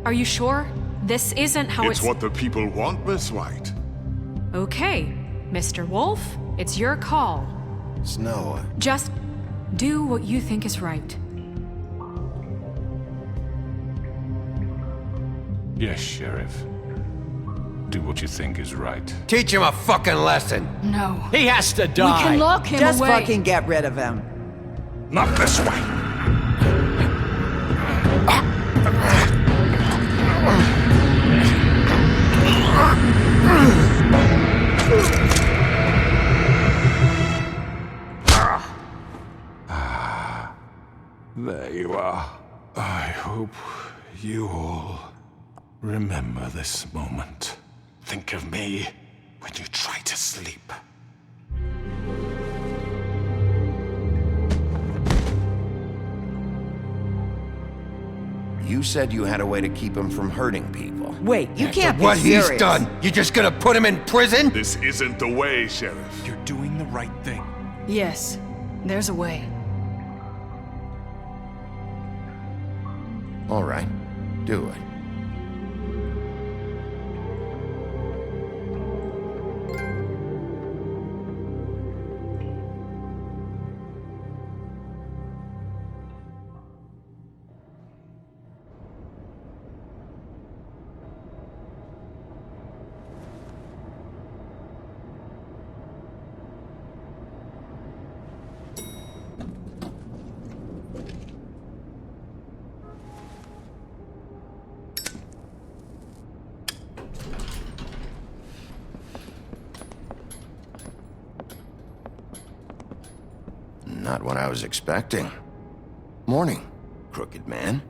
Are you sure? This isn't how It's what the people want, Miss White. Okay, Mr. Wolf, it's your call. Snow. Just do what you think is right. Yes, Sheriff. Do what you think is right. Teach him a fucking lesson. No. He has to die. We can lock him Just away. fucking get rid of him. Not this way. There you are. I hope you all remember this moment. Think of me when you try to sleep. You said you had a way to keep him from hurting people. Wait, you can't be What serious. he's done, you just gonna put him in prison? This isn't the way, Sheriff. You're doing the right thing. Yes, there's a way. All right, do it. Not what I was expecting. Morning, crooked man.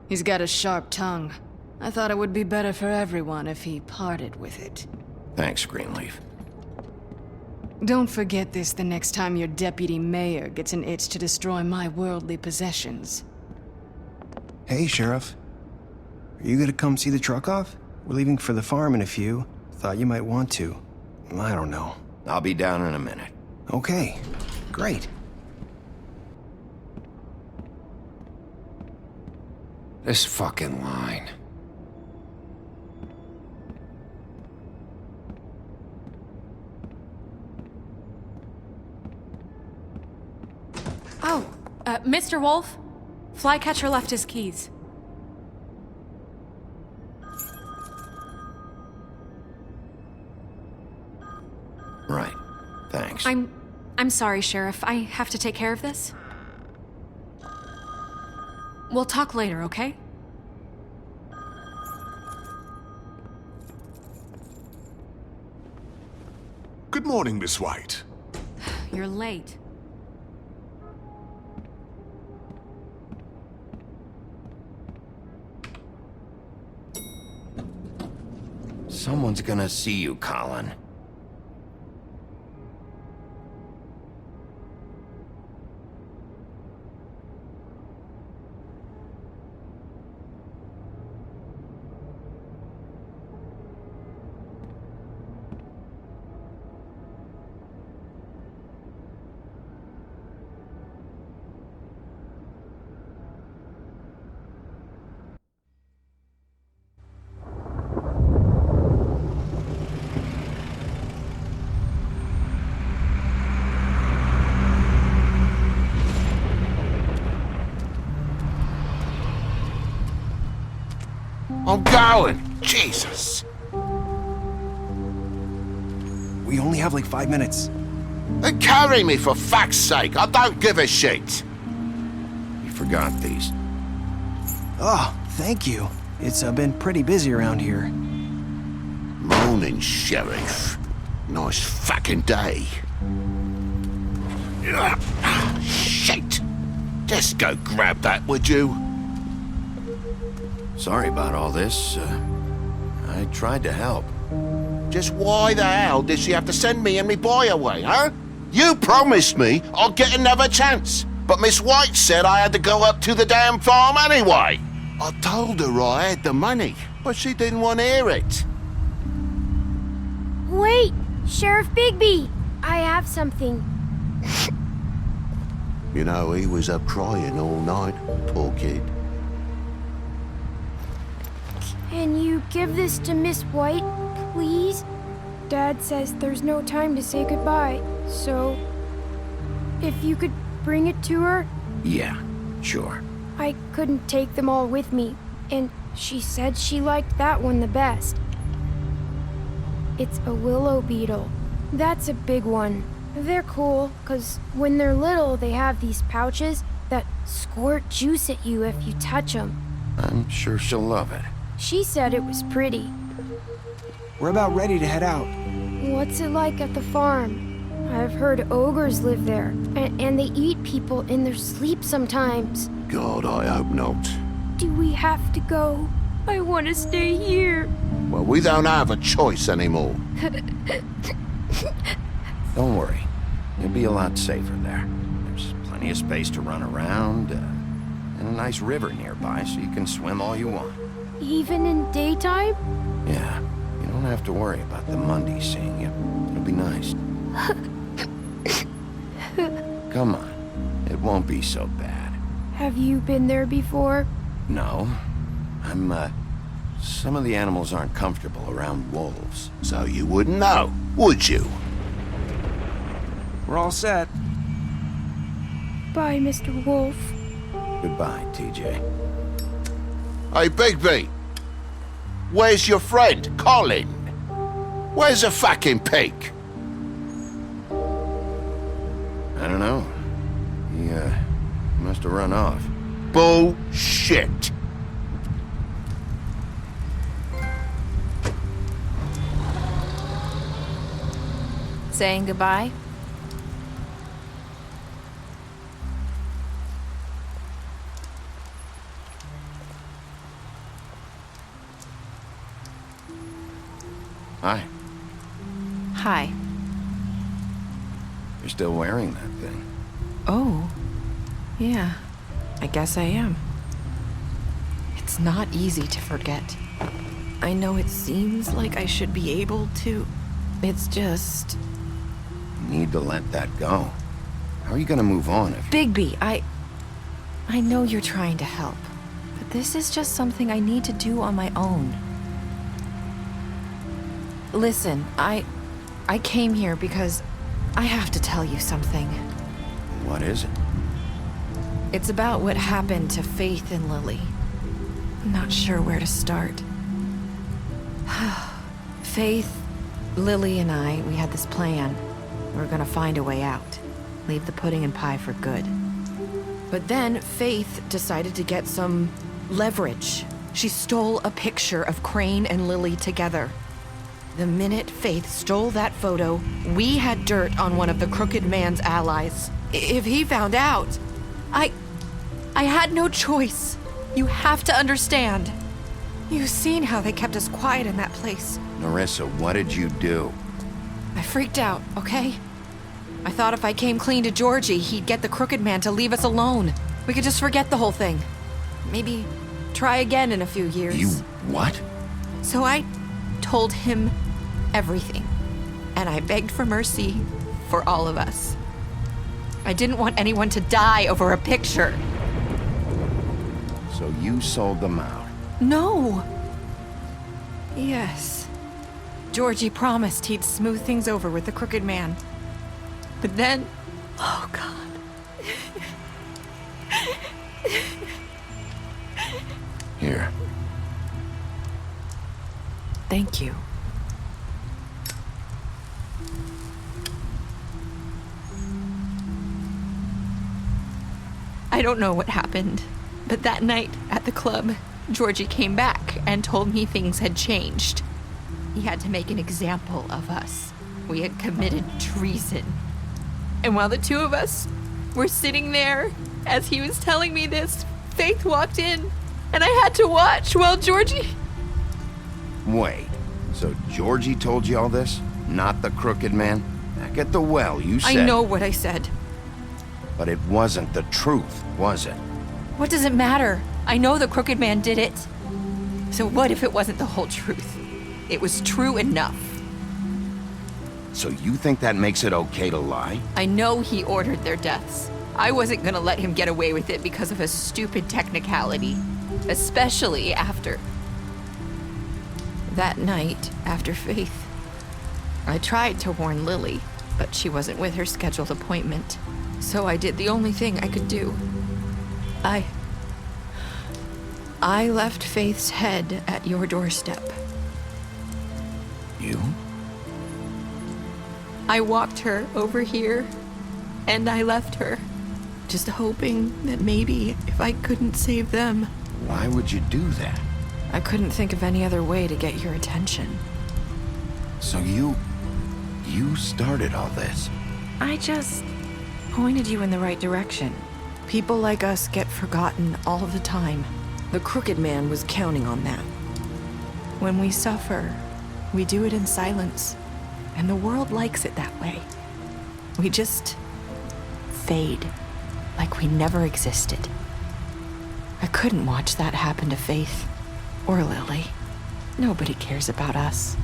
He's got a sharp tongue. I thought it would be better for everyone if he parted with it. Thanks, Greenleaf. Don't forget this the next time your deputy mayor gets an itch to destroy my worldly possessions. Hey, Sheriff. Are you gonna come see the truck off? We're leaving for the farm in a few. Thought you might want to. I don't know. I'll be down in a minute. Okay, great. This fucking line. Oh, Mr. Wolf? Flycatcher left his keys. Right. Thanks. I'm sorry, Sheriff. I have to take care of this. We'll talk later, okay? Good morning, Miss White. You're late. Someone's gonna see you, Colin. I'm going. Jesus. We only have like 5 minutes. Then carry me for fuck's sake. I don't give a shit. You forgot these. Oh, thank you. It's been pretty busy around here. Morning, Sheriff. Nice fucking day. Shit. Just go grab that, would you? Sorry about all this. I tried to help. Just why the hell did she have to send me and me boy away, huh? You promised me I'll get another chance. But Miss White said I had to go up to the damn farm anyway. I told her I had the money, but she didn't want to hear it. Wait, Sheriff Bigby, I have something. You know, he was up crying all night, poor kid. Can you give this to Miss White, please? Dad says there's no time to say goodbye, so if you could bring it to her? Yeah, sure. I couldn't take them all with me, and she said she liked that one the best. It's a willow beetle. That's a big one. They're cool, 'cause when they're little, they have these pouches that squirt juice at you if you touch them. I'm sure she'll love it. She said it was pretty. We're about ready to head out. What's it like at the farm? I've heard ogres live there, and they eat people in their sleep sometimes. God, I hope not. Do we have to go? I want to stay here. Well, we don't have a choice anymore. Don't worry. You'll be a lot safer there. There's plenty of space to run around, and a nice river nearby so you can swim all you want. Even in daytime? Yeah, you don't have to worry about the Monday seeing you. It'll be nice. Come on. It won't be so bad. Have you been there before? No. Some of the animals aren't comfortable around wolves, so you wouldn't know, would you? We're all set. Bye, Mr. Wolf. Goodbye, TJ. Hey, Bigby! Where's your friend, Colin? Where's the fucking pig? I don't know. He, must have run off. Bullshit! Saying goodbye? Hi. Hi. You're still wearing that thing. Oh, yeah, I guess I am. It's not easy to forget. I know it seems like I should be able to. It's just... You need to let that go. How are you gonna move on if... Bigby, I know you're trying to help, but this is just something I need to do on my own. Listen, I came here because I have to tell you something. What is it? It's about what happened to Faith and Lily. I'm not sure where to start. Faith, Lily, and we had this plan. We were gonna find a way out. Leave the pudding and pie for good. But then Faith decided to get some leverage. She stole a picture of Crane and Lily together. The minute Faith stole that photo, we had dirt on one of the Crooked Man's allies. If he found out, I had no choice. You have to understand. You've seen how they kept us quiet in that place. Narissa, what did you do? I freaked out, okay? I thought if I came clean to Georgie, he'd get the Crooked Man to leave us alone. We could just forget the whole thing. Maybe try again in a few years. You what? So I told him everything, and I begged for mercy for all of us. I didn't want anyone to die over a picture. So you sold them out? No. Yes. Georgie promised he'd smooth things over with the Crooked Man. But then... Oh, God. Here. Thank you. I don't know what happened, but that night at the club, Georgie came back and told me things had changed. He had to make an example of us. We had committed treason. And while the two of us were sitting there, as he was telling me this, Faith walked in, and I had to watch while Georgie... Wait, so Georgie told you all this? Not the Crooked Man? Back at the well, you said... I know what I said. But it wasn't the truth, was it? What does it matter? I know the Crooked Man did it. So what if it wasn't the whole truth? It was true enough. So you think that makes it okay to lie? I know he ordered their deaths. I wasn't gonna let him get away with it because of a stupid technicality. Especially after... that night, after Faith. I tried to warn Lily, but she wasn't with her scheduled appointment. So I did the only thing I could do. I left Faith's head at your doorstep. You? I walked her over here, and I left her, just hoping that maybe if I couldn't save them. Why would you do that? I couldn't think of any other way to get your attention. So you started all this? I just pointed you in the right direction. People like us get forgotten all the time. The Crooked Man was counting on that. When we suffer, we do it in silence, and the world likes it that way. We just fade, like we never existed. I couldn't watch that happen to Faith, or Lily. Nobody cares about us.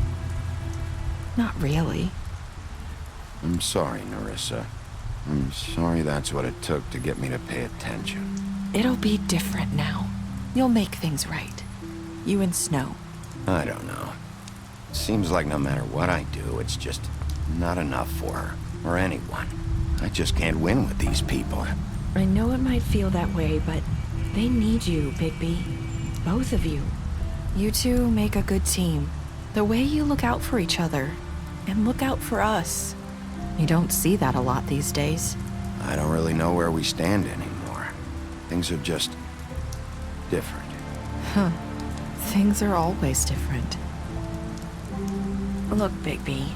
Not really. I'm sorry, Nerissa. I'm sorry that's what it took to get me to pay attention. It'll be different now. You'll make things right. You and Snow. I don't know. Seems like no matter what I do, it's just not enough for her, or anyone. I just can't win with these people. I know it might feel that way, but they need you, Bigby. Both of you. You two make a good team. The way you look out for each other, and look out for us. You don't see that a lot these days. I don't really know where we stand anymore. Things are just different. Huh. Things are always different. Look, Bigby.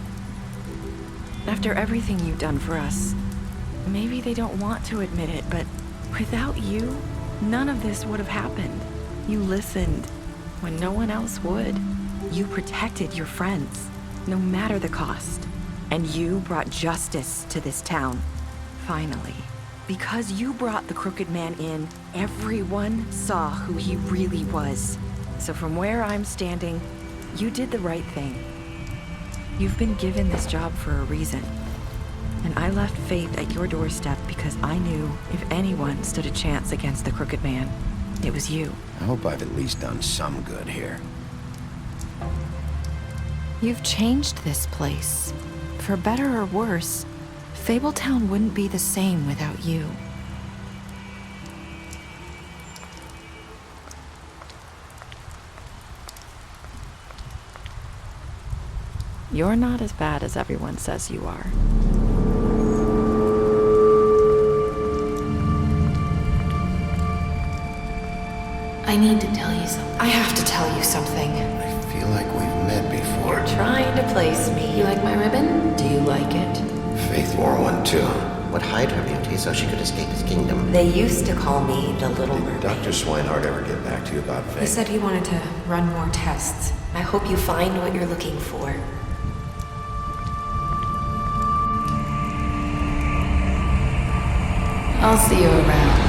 After everything you've done for us, maybe they don't want to admit it, but without you, none of this would have happened. You listened when no one else would. You protected your friends, no matter the cost. And you brought justice to this town. Finally. Because you brought the Crooked Man in, everyone saw who he really was. So from where I'm standing, you did the right thing. You've been given this job for a reason. And I left Faith at your doorstep because I knew if anyone stood a chance against the Crooked Man, it was you. I hope I've at least done some good here. You've changed this place. For better or worse, Fabletown wouldn't be the same without you. You're not as bad as everyone says you are. I need to tell you something. I have to tell you something. I feel like we've met before. You're trying to place me. You like my ribbon? Do you like it? Faith wore one too. Would hide her beauty so she could escape his kingdom. They used to call me the Little Mermaid. Did Dr. Swinehart ever get back to you about Faith? He said he wanted to run more tests. I hope you find what you're looking for. I'll see you around.